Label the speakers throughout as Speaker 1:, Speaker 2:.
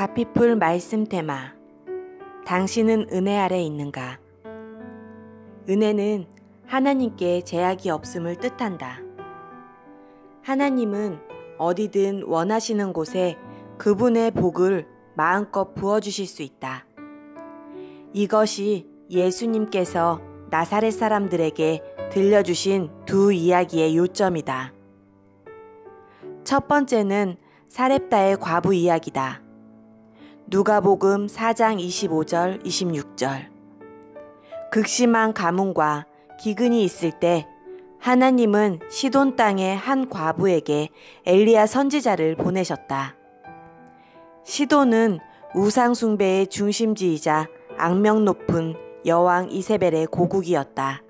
Speaker 1: 가피풀 말씀 테마. 당신은 은혜 아래 있는가? 은혜는 하나님께 제약이 없음을 뜻한다. 하나님은 어디든 원하시는 곳에 그분의 복을 마음껏 부어주실 수 있다. 이것이 예수님께서 나사렛 사람들에게 들려주신 두 이야기의 요점이다. 첫 번째는 사렙다의 과부 이야기다. 누가복음 4장 25절, 26절. 극심한 가뭄과 기근이 있을 때 하나님은 시돈 땅의 한 과부에게 엘리야 선지자를 보내셨다. 시돈은 우상 숭배의 중심지이자 악명 높은 여왕 이세벨의 고국이었다.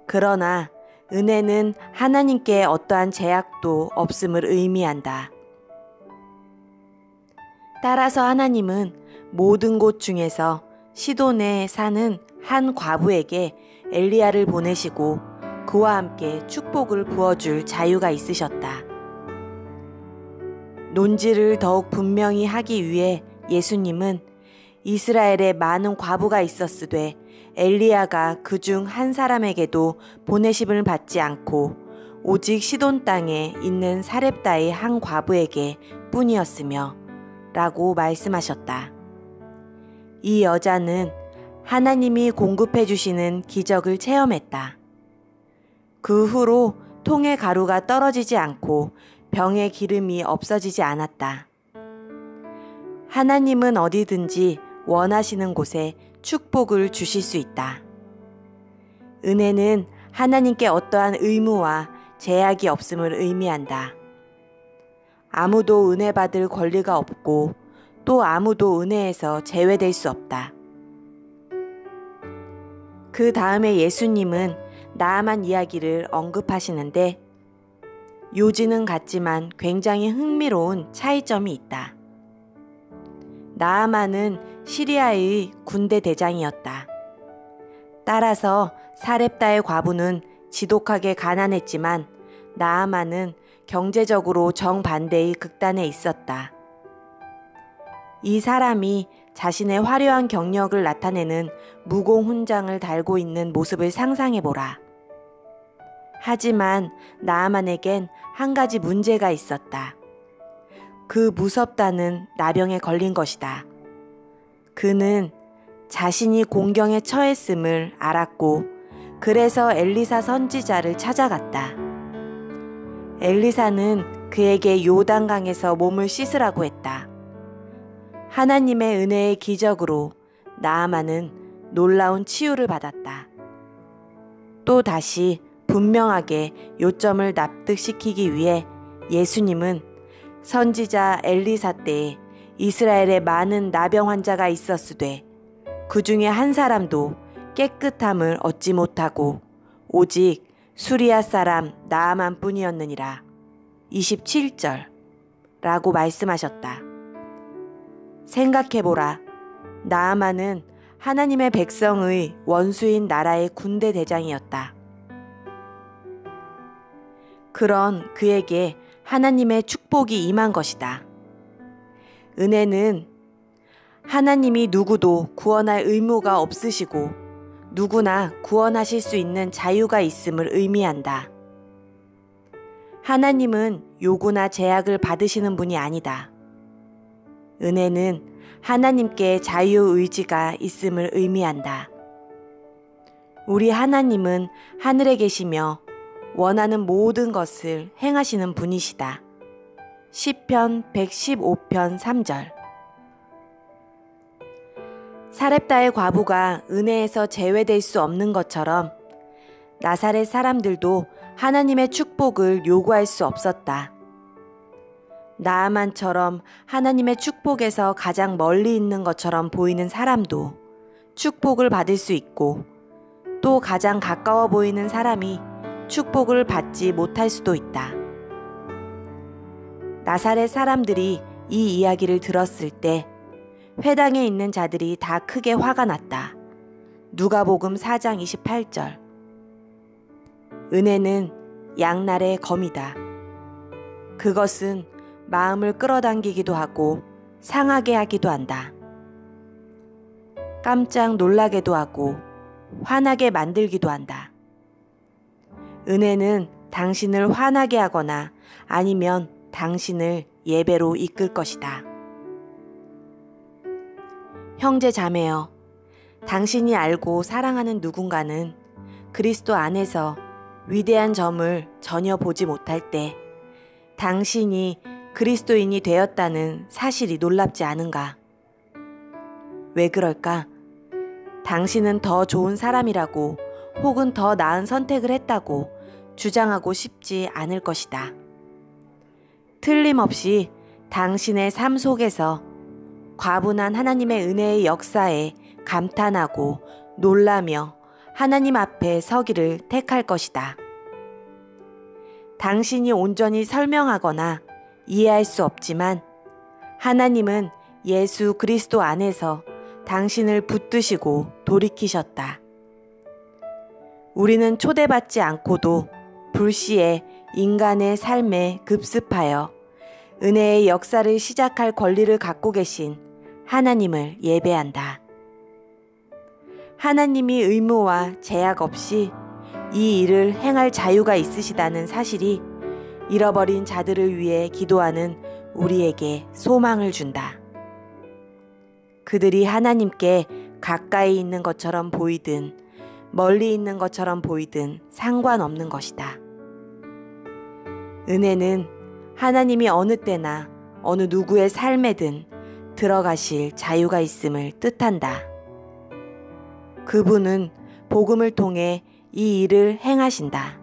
Speaker 1: 그러나 은혜는 하나님께 어떠한 제약도 없음을 의미한다. 따라서 하나님은 모든 곳 중에서 시돈에 사는 한 과부에게 엘리야를 보내시고 그와 함께 축복을 부어줄 자유가 있으셨다. 논지를 더욱 분명히 하기 위해 예수님은 이스라엘에 많은 과부가 있었으되 엘리야가 그중 한 사람에게도 보내심을 받지 않고 오직 시돈 땅에 있는 사렙다의 한 과부에게 뿐이었으며 라고 말씀하셨다. 이 여자는 하나님이 공급해 주시는 기적을 체험했다. 그 후로 통의 가루가 떨어지지 않고 병의 기름이 없어지지 않았다. 하나님은 어디든지 원하시는 곳에 축복을 주실 수 있다. 은혜는 하나님께 어떠한 의무와 제약이 없음을 의미한다. 아무도 은혜 받을 권리가 없고 또 아무도 은혜에서 제외될 수 없다. 그 다음에 예수님은 나아만 이야기를 언급하시는데 요지는 같지만 굉장히 흥미로운 차이점이 있다. 나아만은 시리아의 군대 대장이었다. 따라서 사렙다의 과부는 지독하게 가난했지만 나아만은 경제적으로 정반대의 극단에 있었다. 이 사람이 자신의 화려한 경력을 나타내는 무공훈장을 달고 있는 모습을 상상해보라. 하지만 나아만에겐 한 가지 문제가 있었다. 그 무섭다는 나병에 걸린 것이다. 그는 자신이 공경에 처했음을 알았고 그래서 엘리사 선지자를 찾아갔다. 엘리사는 그에게 요단강에서 몸을 씻으라고 했다. 하나님의 은혜의 기적으로 나아만은 놀라운 치유를 받았다. 또 다시 분명하게 요점을 납득시키기 위해 예수님은 선지자 엘리사 때에 이스라엘에 많은 나병 환자가 있었으되 그 중에 한 사람도 깨끗함을 얻지 못하고 오직 수리아 사람 나아만 뿐이었느니라. 27절 라고 말씀하셨다. 생각해보라. 나아만은 하나님의 백성의 원수인 나라의 군대 대장이었다. 그런 그에게 하나님의 축복이 임한 것이다. 은혜는 하나님이 누구도 구원할 의무가 없으시고 누구나 구원하실 수 있는 자유가 있음을 의미한다. 하나님은 요구나 제약을 받으시는 분이 아니다. 은혜는 하나님께 자유의지가 있음을 의미한다. 우리 하나님은 하늘에 계시며 원하는 모든 것을 행하시는 분이시다. 시편 115편 3절. 사렙다의 과부가 은혜에서 제외될 수 없는 것처럼 나사렛 사람들도 하나님의 축복을 요구할 수 없었다. 나아만처럼 하나님의 축복에서 가장 멀리 있는 것처럼 보이는 사람도 축복을 받을 수 있고 또 가장 가까워 보이는 사람이 축복을 받지 못할 수도 있다. 나사렛 사람들이 이 이야기를 들었을 때 회당에 있는 자들이 다 크게 화가 났다. 누가복음 4장 28절. 은혜는 양날의 검이다. 그것은 마음을 끌어당기기도 하고 상하게 하기도 한다. 깜짝 놀라게도 하고 화나게 만들기도 한다. 은혜는 당신을 화나게 하거나 아니면 당신을 예배로 이끌 것이다. 형제 자매여, 당신이 알고 사랑하는 누군가는 그리스도 안에서 위대한 점을 전혀 보지 못할 때 당신이 그리스도인이 되었다는 사실이 놀랍지 않은가? 왜 그럴까? 당신은 더 좋은 사람이라고 혹은 더 나은 선택을 했다고 주장하고 싶지 않을 것이다. 틀림없이 당신의 삶 속에서 과분한 하나님의 은혜의 역사에 감탄하고 놀라며 하나님 앞에 서기를 택할 것이다. 당신이 온전히 설명하거나 이해할 수 없지만 하나님은 예수 그리스도 안에서 당신을 붙드시고 돌이키셨다. 우리는 초대받지 않고도 불시에 인간의 삶에 급습하여 은혜의 역사를 시작할 권리를 갖고 계신 하나님을 예배한다. 하나님이 의무와 제약 없이 이 일을 행할 자유가 있으시다는 사실이 잃어버린 자들을 위해 기도하는 우리에게 소망을 준다. 그들이 하나님께 가까이 있는 것처럼 보이든 멀리 있는 것처럼 보이든 상관없는 것이다. 은혜는 하나님이 어느 때나 어느 누구의 삶에든 들어가실 자유가 있음을 뜻한다. 그분은 복음을 통해 이 일을 행하신다.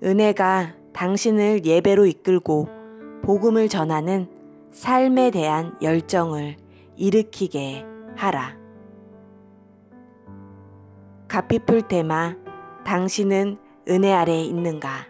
Speaker 1: 은혜가 당신을 예배로 이끌고 복음을 전하는 삶에 대한 열정을 일으키게 하라. 가피풀 테마, 당신은 은혜 아래에 있는가?